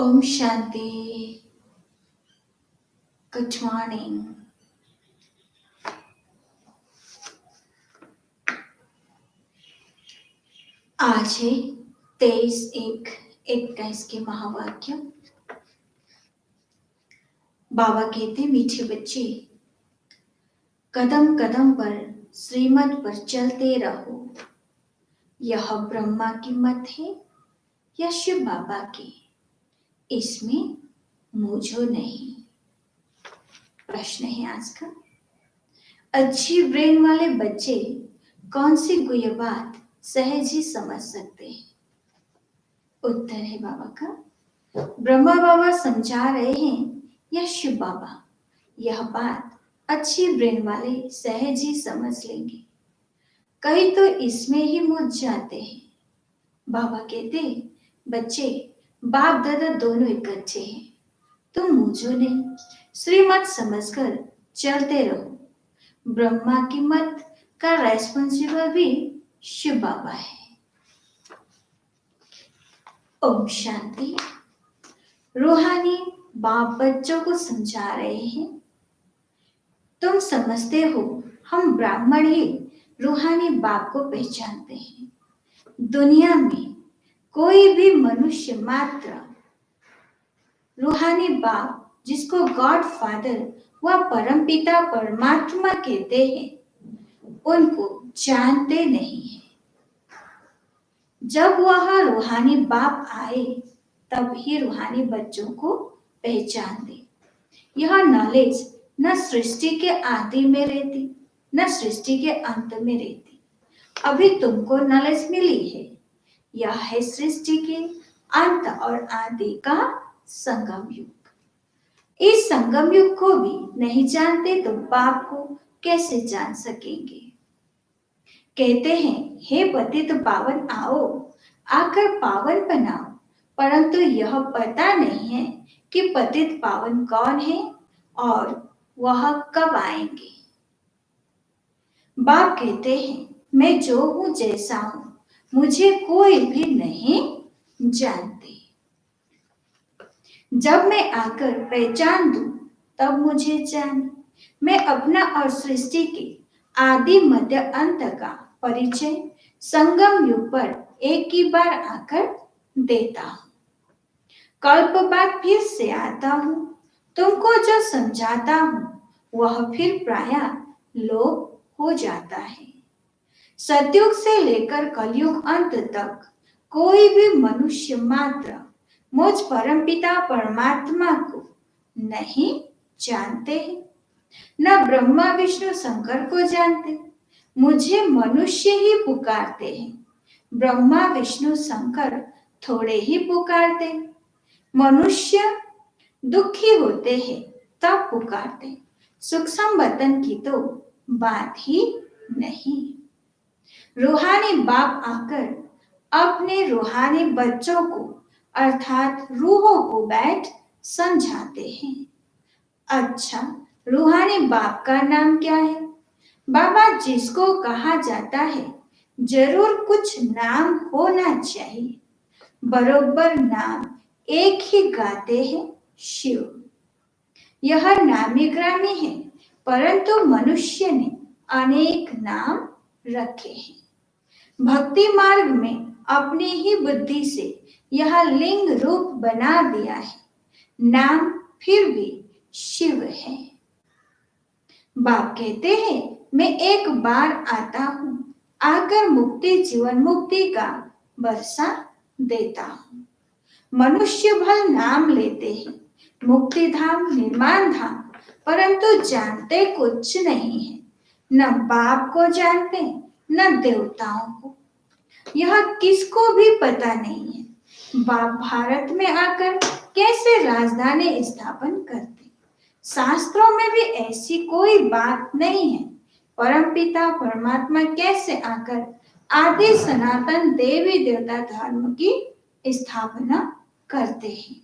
Om Shanti. Good morning. आज है 23/1/21 के महावाक्य। बाबा कहते, मीठे बच्चे, कदम कदम पर श्रीमत पर चलते रहो। यह ब्रह्मा की मत है या शिव बाबा की, इसमें मूझो नहीं। प्रश्न है आज का, अच्छी ब्रेन वाले बच्चे कौन सी गुह्य बात सहज ही समझ सकते हैं? उत्तर है बाबा का, ब्रह्मा बाबा समझा रहे हैं या शिव बाबा, यह बात अच्छी ब्रेन वाले सहज ही समझ लेंगे। कई तो इसमें ही मूझ जाते हैं। बाबा कहते, बच्चे, बाप दादा दोनों इकट्ठे हैं, तुम मूझो नहीं, श्रीमत समझकर चलते रहो। ब्रह्मा की मत का रेस्पॉन्सिबल भी शिव बाबा है। ओम शांति। रूहानी बाप बच्चों को समझा रहे हैं, तुम समझते हो हम ब्राह्मण ही रूहानी बाप को पहचानते हैं। दुनिया में कोई भी मनुष्य मात्र रूहानी बाप, जिसको गॉड फादर व परमपिता परमात्मा कहते हैं, उनको जानते नहीं है। जब वह रूहानी बाप आए तब ही रूहानी बच्चों को पहचान दे। यह नॉलेज न सृष्टि के आदि में रहती न सृष्टि के अंत में रहती। अभी तुमको नॉलेज मिली है, यह है सृष्टि के अंत और आदि का संगम युग। इस संगम युग को भी नहीं जानते तो बाप को कैसे जान सकेंगे? कहते हैं, हे पतित पावन आओ, आकर पावन बनाओ। परंतु यह पता नहीं है कि पतित पावन कौन है और वह कब आएंगे। बाप कहते हैं, मैं जो हूं जैसा हूं, मुझे कोई भी नहीं जानते। जब मैं आकर पहचान दूं तब मुझे जाने। मैं अपना और सृष्टि के आदि मध्य अंत का परिचय संगम युग पर एक ही बार आकर देता हूं। कल्प बाद फिर से आता हूं, तुमको जो समझाता हूं वह फिर प्रायः लोप हो जाता है। सतयुग से लेकर कलयुग अंत तक कोई भी मनुष्य मात्र मुझ परमपिता परमात्मा को नहीं जानते हैं, न ब्रह्मा विष्णु शंकर को जानते। मुझे मनुष्य ही पुकारते हैं, ब्रह्मा विष्णु शंकर थोड़े ही पुकारते। मनुष्य दुखी होते हैं तब पुकारते, सूक्ष्म वतन की तो बात ही नहीं। रूहानी बाप आकर अपने रूहानी बच्चों को अर्थात रूहों को बैठ समझाते हैं। अच्छा, रूहानी बाप का नाम क्या है? बाबा जिसको कहा जाता है, जरूर कुछ नाम होना चाहिए। बरोबर नाम एक ही गाते हैं, शिव। यह नामी ग्रामी है, परंतु मनुष्य ने अनेक नाम रखे हैं। भक्ति मार्ग में अपनी ही बुद्धि से यह लिंग रूप बना दिया है, नाम फिर भी शिव है। बाप कहते हैं, मैं एक बार आता हूं, आकर मुक्ति जीवन मुक्ति का बरसा देता हूं। मनुष्य भल नाम लेते हैं, मुक्ति धाम निर्माण धाम, परंतु जानते कुछ नहीं है। न बाप को जानते न देवताओं को, यह किसको भी पता नहीं है। बाप भारत में आकर कैसे राजधानी स्थापन करते, शास्त्रों में भी ऐसी कोई बात नहीं है। परमपिता परमात्मा कैसे आकर आदि सनातन देवी देवता धर्म की स्थापना करते हैं?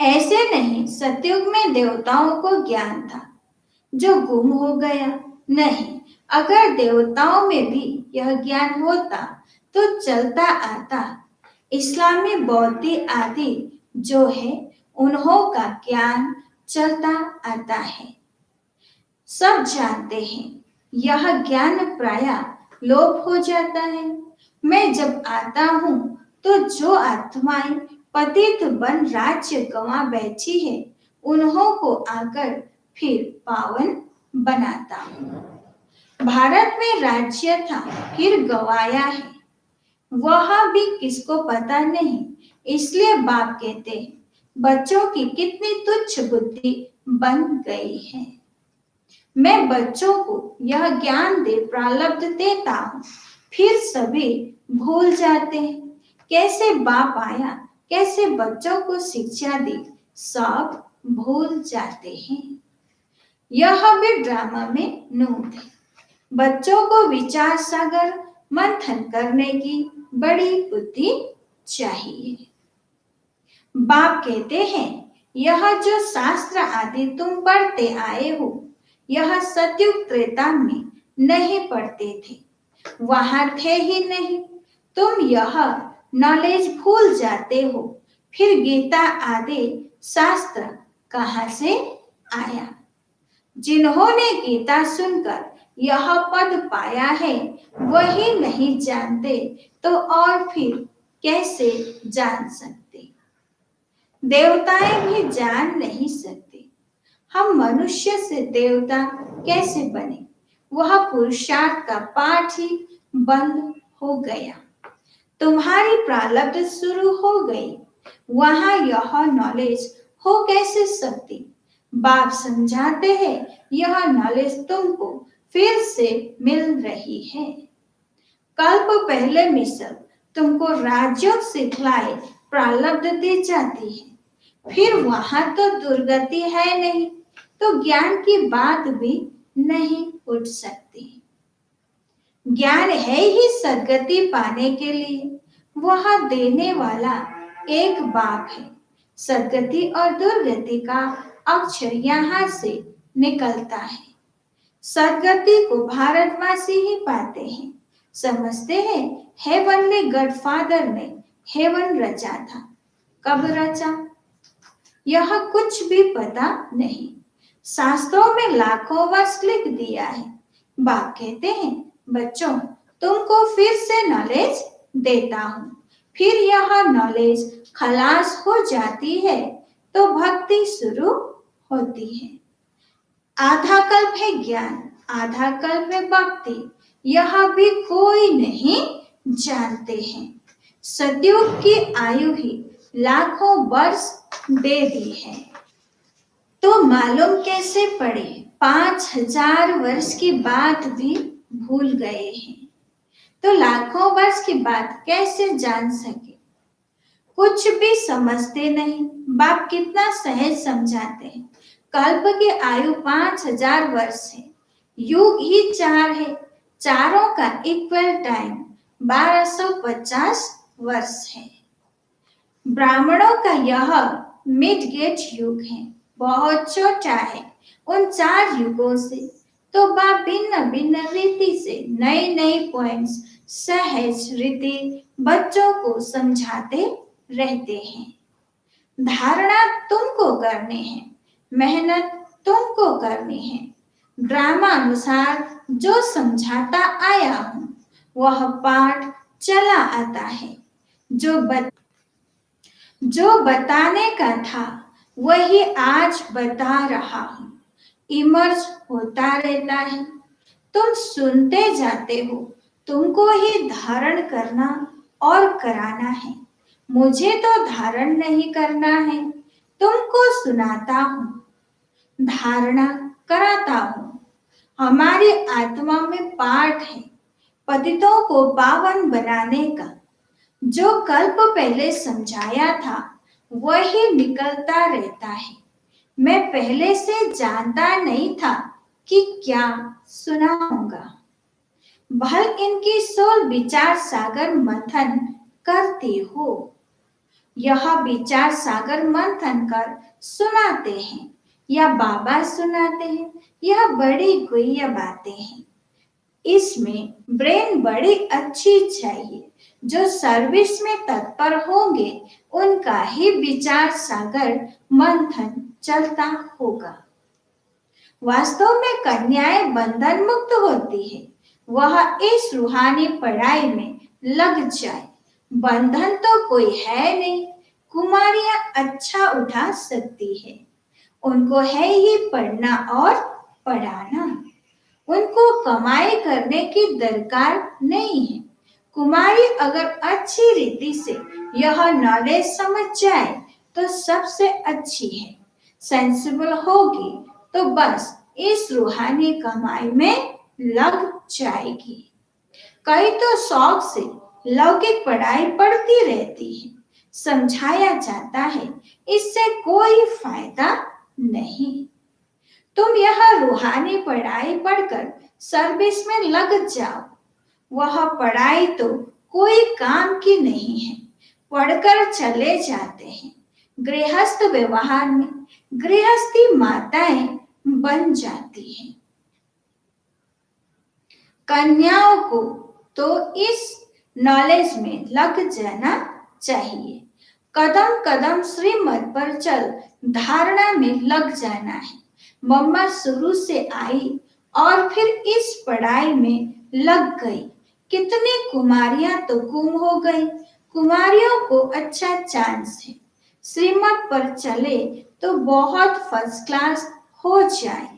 ऐसे नहीं, सतयुग में देवताओं को ज्ञान था जो गुम हो गया। नहीं, अगर देवताओं में भी यह ज्ञान होता तो चलता आता। इस्लामी बौद्ध आदि जो है उन्हों का ज्ञान चलता आता है। सब जानते हैं यह ज्ञान प्राय लोप हो जाता है। मैं जब आता हूँ तो जो आत्माएं पतित बन राज्य गंवा बैठी है उन्हों को आकर फिर पावन बनाता हूँ। भारत में राज्य था फिर गवाया है, वह भी किसको पता नहीं। इसलिए बाप कहते हैं बच्चों की कितनी तुच्छ बुद्धि बन गई है। मैं बच्चों को यह ज्ञान दे प्रारब्ध देता हूँ, फिर सभी भूल जाते हैं। कैसे बाप आया, कैसे बच्चों को शिक्षा दी, सब भूल जाते हैं। यह भी ड्रामा में नूत है। बच्चों को विचार सागर मंथन करने की बड़ी बुद्धि चाहिए। बाप कहते हैं यह जो शास्त्र आदि तुम पढ़ते आए हो यह सतयुग त्रेता में नहीं पढ़ते थे, वहां थे ही नहीं। तुम यह नॉलेज भूल जाते हो, फिर गीता आदि शास्त्र कहाँ से आया। जिन्होंने गीता सुनकर यह पद पाया है वही नहीं जानते तो और फिर कैसे जान सकते। देवताएं भी जान नहीं सकते, हम मनुष्य से देवता कैसे बने। वह पुरुषार्थ का पाठ ही बंद हो गया। तुम्हारी प्रारब्ध शुरू हो गई, वहां यह नॉलेज हो कैसे सकती। बाप समझाते हैं यह नॉलेज तुमको फिर से मिल रही है। कल्प पहले मिसल तुमको राजयोग सिखलाए प्रारब्ध दी जाती है, फिर वहां तो दुर्गति है नहीं तो ज्ञान की बात भी नहीं उठ सकती। ज्ञान है ही सद्गति पाने के लिए, वह देने वाला एक बाप है। सद्गति और दुर्गति का अक्षर यहाँ से निकलता है। सद्गति को भारतवासी ही पाते हैं, समझते हैं हेवनली गॉडफादर ने हेवन रचा था। कब रचा यह कुछ भी पता नहीं। शास्त्रों में लाखों वर्ष लिख दिया है। बाप कहते हैं बच्चों तुमको फिर से नॉलेज देता हूँ, फिर यह नॉलेज खलास हो जाती है तो भक्ति शुरू होती है। आधा कल्प है ज्ञान, आधा कल्प है भक्ति, यह भी कोई नहीं जानते हैं। सतयुग की आयु ही लाखों वर्ष दे दी है तो मालूम कैसे पड़े 5000 वर्ष की बात भी भूल गए हैं, तो लाखों वर्ष की बात कैसे जान सके। कुछ भी समझते नहीं। बाप कितना सहज समझाते हैं। कल्प की आयु 5000 वर्ष है, युग ही 4 है, चारों का इक्वल टाइम 1250 वर्ष है। ब्राह्मणों का यह मिड गेट युग है, बहुत छोटा है उन 4 युगों से। तो बाप भिन्न भिन्न रीति से नई नई पॉइंट्स सहज रीति बच्चों को समझाते रहते हैं। धारणा तुमको करनी है, मेहनत तुमको करनी है। ड्रामा अनुसार जो समझाता आया हूँ वह पाठ चला आता है। जो बताने का था वही आज बता रहा हूँ, इमर्ज होता रहता है। तुम सुनते जाते हो, तुमको ही धारण करना और कराना है। मुझे तो धारण नहीं करना है, तुमको सुनाता हूँ, धारणा कराता हूँ। हमारी आत्मा में पाठ है पतितों को पावन बनाने का। जो कल्प पहले समझाया था वही निकलता रहता है। मैं पहले से जानता नहीं था कि क्या सुनाऊंगा। भल इनकी सोल विचार सागर मंथन करती हो। यह विचार सागर मंथन कर सुनाते हैं या बाबा सुनाते हैं, यह बड़ी गुह्य बातें हैं। इसमें ब्रेन बड़ी अच्छी चाहिए। जो सर्विस में तत्पर होंगे उनका ही विचार सागर मंथन चलता होगा। वास्तव में कन्याएं बंधन मुक्त होती है। वह इस रूहानी पढ़ाई में लग जाए। बंधन तो कोई है नहीं। कुमारियां अच्छा उठा सकती है। उनको है ही पढ़ना और पढ़ाना। उनको कमाई करने की दरकार नहीं है। कुमारी अगर अच्छी रीति से यह नॉलेज समझ जाए तो सबसे अच्छी है। सेंसिबल होगी तो बस इस रूहानी कमाई में लग जाएगी। कई तो शौक से लौकिक पढ़ाई पढ़ती रहती है। समझाया जाता है इससे कोई फायदा नहीं। तुम यह रूहानी पढ़ाई पढ़कर सर्विस में लग जाओ। वह पढ़ाई तो कोई काम की नहीं है। पढ़कर चले जाते हैं। गृहस्थ व्यवहार में गृहस्थी माताएं बन जाती हैं। कन्याओं को तो इस नॉलेज में लग जाना चाहिए। कदम कदम श्रीमत पर चल धारणा में लग जाना है। मम्मा शुरू से आई और फिर इस पढ़ाई में लग गई। कितनी कुमारियां तो गुम हो गई। कुमारियों को अच्छा चांस है। श्रीमत पर चले तो बहुत फर्स्ट क्लास हो जाए।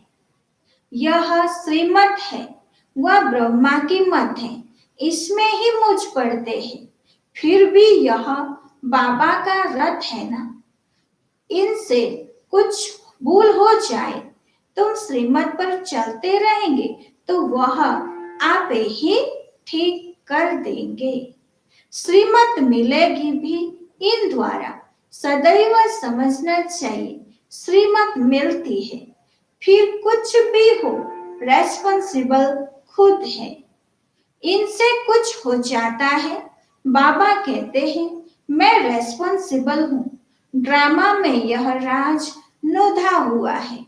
यह श्रीमत है। वह ब्रह्मा की मत है। इसमें ही मुझ पड़ते हैं। फिर भी यह बाबा का रथ है ना। इनसे कुछ भूल हो जाए तुम श्रीमत पर चलते रहेंगे तो वह आप ही ठीक कर देंगे। श्रीमत मिलेगी भी इन द्वारा। सदैव समझना चाहिए श्रीमत मिलती है। फिर कुछ भी हो रेस्पॉन्सिबल खुद है। इनसे कुछ हो जाता है बाबा कहते हैं मैं रेस्पॉन्सिबल हूँ। ड्रामा में यह राज नोधा हुआ है।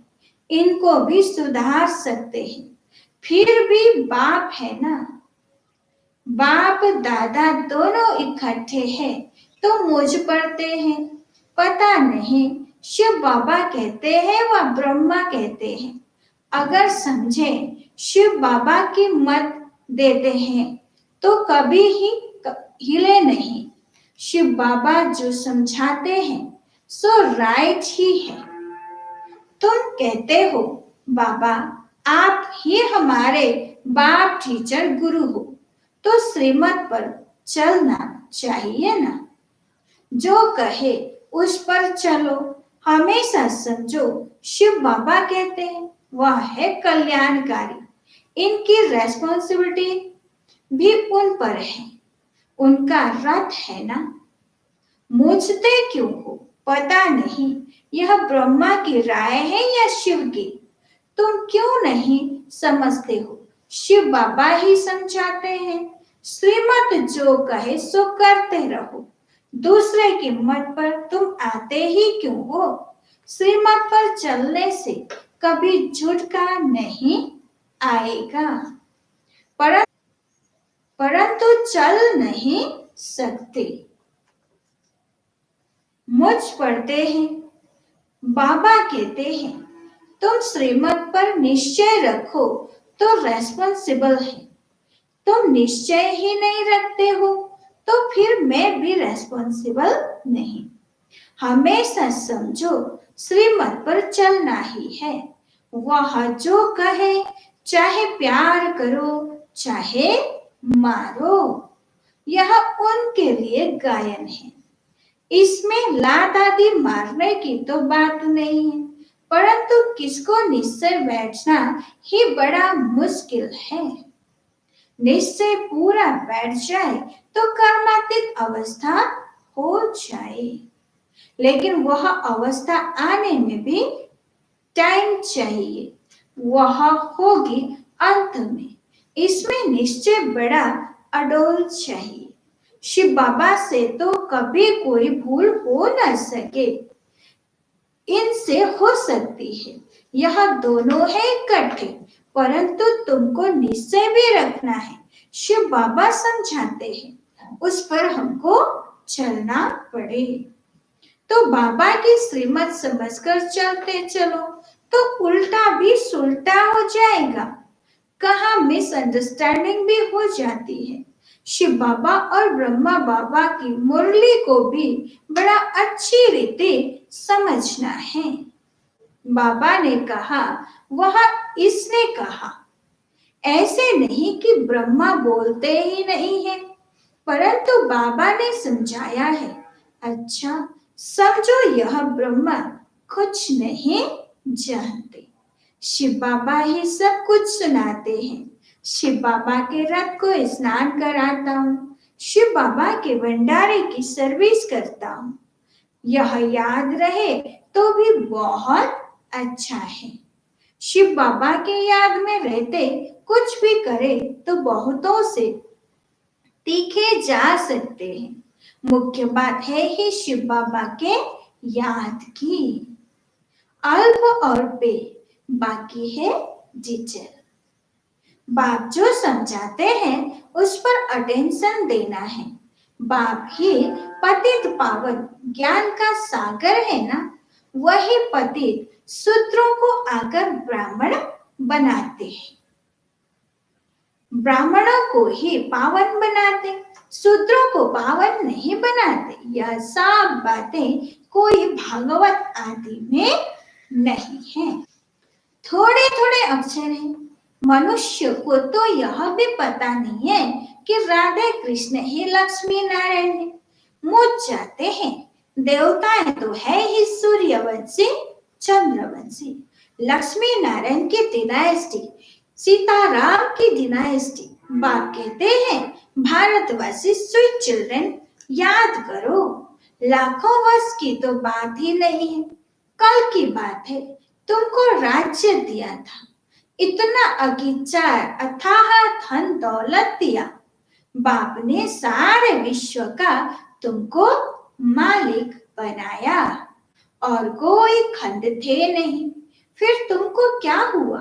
इनको भी सुधार सकते हैं। फिर भी बाप है ना। बाप दादा दोनों इकट्ठे हैं तो मुझ पड़ते हैं। पता नहीं शिव बाबा कहते हैं व ब्रह्मा कहते हैं। अगर समझे शिव बाबा की मत देते हैं तो कभी ही हिले नहीं। शिव बाबा जो समझाते हैं सो राइट ही है। तुम कहते हो बाबा आप ही हमारे बाप टीचर गुरु हो तो श्रीमत पर चलना चाहिए ना। जो कहे उस पर चलो। हमेशा समझो शिव बाबा कहते हैं वह है कल्याणकारी। इनकी रेस्पॉन्सिबिलिटी भी उन पर है। उनका रथ है ना। मूझते क्यों हो पता नहीं यह ब्रह्मा की राय है या शिव की। तुम क्यों नहीं समझते हो। शिव बाबा ही समझाते हैं। श्रीमत जो कहे सो करते रहो। दूसरे की मत पर तुम आते ही क्यों हो। श्रीमत पर चलने से कभी झुटका नहीं आएगा। परंतु चल नहीं सकते। मुझ पढ़ते हैं। बाबा कहते हैं तुम श्रीमत पर निश्चय रखो तो रेस्पॉन्सिबल है। तुम निश्चय ही नहीं रखते हो तो फिर मैं भी रेस्पॉन्सिबल नहीं। हमेशा समझो श्रीमत पर चलना ही है। वह जो कहे चाहे प्यार करो चाहे मारो। यह उनके लिए गायन है। इसमें लात आदि मारने की तो बात नहीं है। परंतु किसको निश्चय बैठना ही बड़ा मुश्किल है। निश्चय पूरा बैठ जाए तो कर्मातीत अवस्था हो जाए। लेकिन वह अवस्था आने में भी टाइम चाहिए। वह होगी अंत में। इसमें निश्चय बड़ा अडोल चाहिए। शिव बाबा से तो कभी कोई भूल हो न सके। इनसे हो सकती है। यह दोनों है इकट्ठे परंतु तुमको निश्चय भी रखना है। शिव बाबा समझाते हैं, उस पर हमको चलना पड़े। तो बाबा की श्रीमत समझकर चलते चलो, तो उल्टा भी सुलटा हो जाएगा। कहाँ मिसअंडरस्टैंडिंग भी हो जाती है। शिव बाबा और ब्रह्मा बाबा की मुरली को भी बड़ा अच्छी रीति समझना है। बाबा ने कहा, वह इसने कहा। ऐसे नहीं कि ब्रह्मा बोलते ही नहीं है, परंतु बाबा ने समझाया है। अच्छा, समझो यह ब्रह्मा कुछ नहीं जानते। शिव बाबा ही सब कुछ सुनाते हैं। शिव बाबा के रथ को स्नान कराता हूँ, शिव बाबा के भंडारे की सर्विस करता हूँ। यह याद रहे तो भी बहुत अच्छा है। शिव बाबा के याद में रहते कुछ भी करे तो बहुतों से तीखे जा सकते हैं। मुख्य बात है ही शिव बाबा के याद की। अल्प और पे बाकी है डिटेल। बाप जो समझाते हैं उस पर अटेंशन देना है। बाप ही पतित पावन ज्ञान का सागर है ना, वही पतित शूद्रों को आकर ब्राह्मण बनाते हैं। ब्राह्मणों को ही पावन बनाते, शूद्रों को पावन नहीं बनाते। यह सब बातें कोई भागवत आदि में नहीं है। थोड़े थोड़े अक्षर हैं। मनुष्य को तो यह भी पता नहीं है कि राधे कृष्ण ही लक्ष्मी नारायण है। मुझ जाते हैं, देवताएं तो है ही सूर्यवंशी चंद्रवंशी। लक्ष्मी नारायण की डिनाइस्टी, सीताराम की डिनाइस्टी। बाप कहते हैं, भारतवासी स्वीट चिल्ड्रन याद करो, लाखों वर्ष की तो बात ही नहीं है, कल की बात है। तुमको राज्य दिया था, इतना अगिचार अथाह धन दौलत दिया। बाप ने सारे विश्व का तुमको मालिक बनाया और कोई खंड थे नहीं। फिर तुमको क्या हुआ?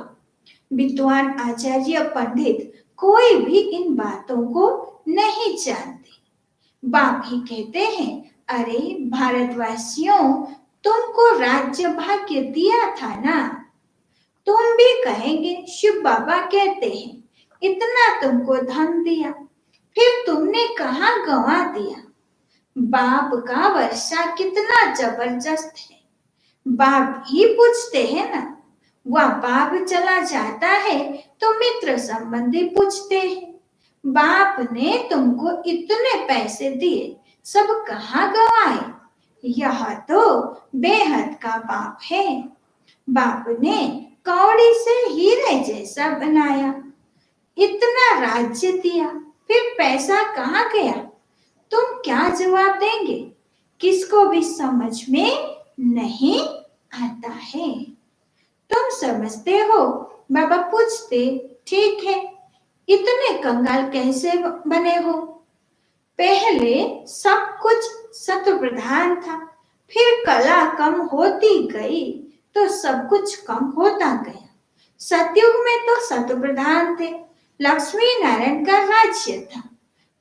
विद्वान आचार्य पंडित कोई भी इन बातों को नहीं जानते। बाप ही कहते हैं, अरे भारतवासियों, तुमको राज्य भाग्य दिया था ना। तुम भी कहेंगे शिव बाबा कहते हैं, इतना तुमको धन दिया, फिर तुमने कहाँ गंवा दिया। बाप का वर्षा कितना जबरदस्त है। बाप ही पूछते हैं ना। वह बाप चला जाता है तो मित्र संबंधी पूछते हैं, बाप ने तुमको इतने पैसे दिए, सब कहाँ गंवाए। यह तो बेहद का पाप है। बाप ने कौड़ी से हीरे जैसा बनाया, इतना राज्य दिया, फिर पैसा कहाँ गया? तुम क्या जवाब देंगे? किसको भी समझ में नहीं आता है। तुम समझते हो? बाबा पूछते, ठीक है, इतने कंगाल कैसे बने हो? पहले सब कुछ सत्व प्रधान था, फिर कला कम होती गई तो सब कुछ कम होता गया। सतयुग में तो सत्व प्रधान थे, लक्ष्मी नारायण का राज्य था।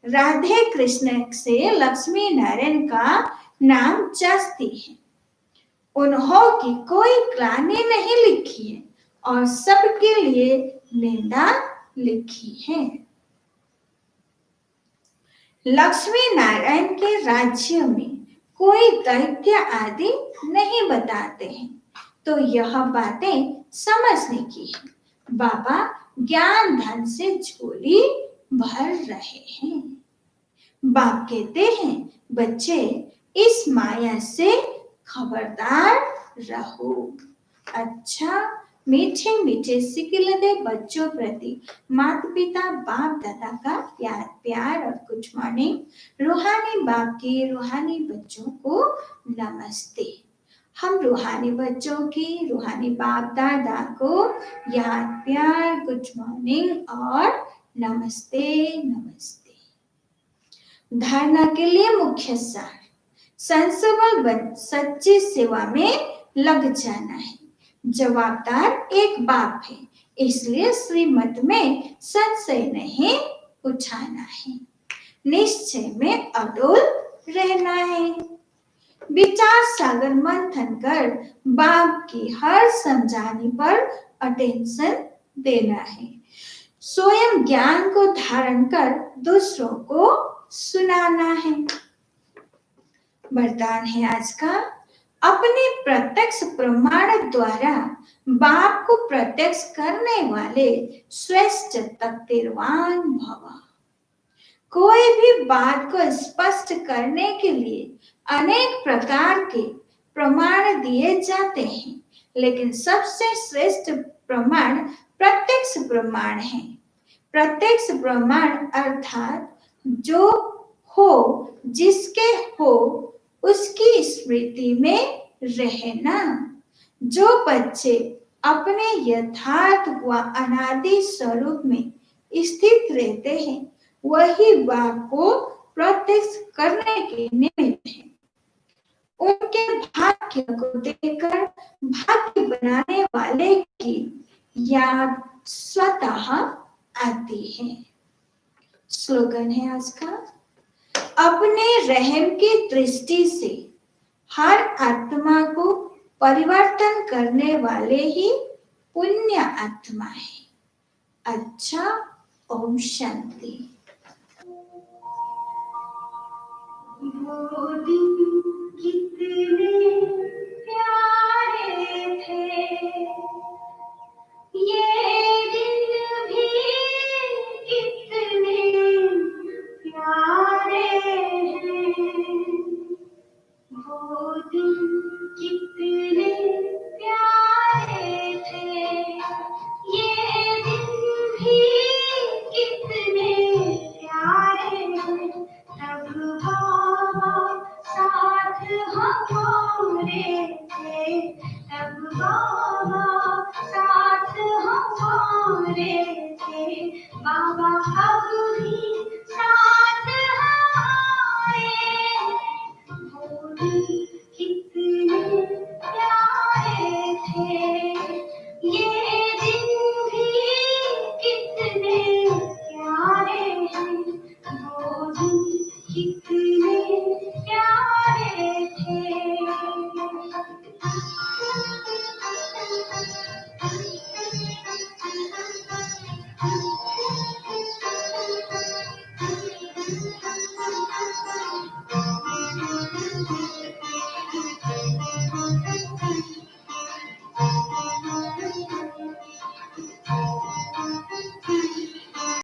राधे कृष्ण से लक्ष्मी नारायण का नाम जास्ती है। उन्हों की कोई ग्लानि नहीं लिखी है और सबके लिए निंदा लिखी है। लक्ष्मी नारायण के राज्य में कोई दैत्य आदि नहीं बताते हैं, तो यह बातें समझने की है। बाबा ज्ञान धन से झोली भर रहे हैं। बाप कहते हैं, बच्चे इस माया से खबरदार रहो। अच्छा, मीठे मीठे सिकिलदे बच्चों प्रति माता पिता बाप दादा का याद प्यार और गुड मॉर्निंग। रूहानी बाप के रूहानी बच्चों को नमस्ते। हम रूहानी बच्चों की रूहानी बाप दादा को याद प्यार गुड मॉर्निंग और नमस्ते नमस्ते। धारणा के लिए मुख्य सार, संसबल बन सच्ची सेवा में लग जाना है। जवाबदार एक बाप है, इसलिए श्रीमत में संशय नहीं उठाना है, निश्चय में अड़ोल रहना है। विचार सागर मंथन कर बाप की हर समझाने पर अटेंशन देना है। स्वयं ज्ञान को धारण कर दूसरों को सुनाना है। वरदान है आज का, अपने प्रत्यक्ष प्रमाण द्वारा बाप को प्रत्यक्ष करने वाले श्रेष्ठ तकदीरवान भव। कोई भी बात को स्पष्ट करने के लिए अनेक प्रकार के प्रमाण दिए जाते हैं, लेकिन सबसे श्रेष्ठ प्रमाण प्रत्यक्ष प्रमाण है। प्रत्यक्ष प्रमाण अर्थात जो हो, जिसके हो उसकी स्मृति में रहना। जो बच्चे अपने यथार्थ व अनादि स्वरूप में स्थित रहते हैं, वही बाप को प्रत्यक्ष करने के निमित्त है। उनके भाग्य को देखकर भाग्य बनाने वाले की याद स्वतः आती है। स्लोगन है आज का, अपने रहम की दृष्टि से हर आत्मा को परिवर्तन करने वाले ही पुण्य आत्मा है। अच्छा, ओम शांति। वो दिन कितने प्यारे थे, ये दिन भी कितने प्यारे हैं। वो दिन कितने प्यारे थे, ये दिन भी कितने प्यारे हैं। तब बाबा साथ हमारे थे, तब बाबा साथ हमारे थे। बाबा अब भी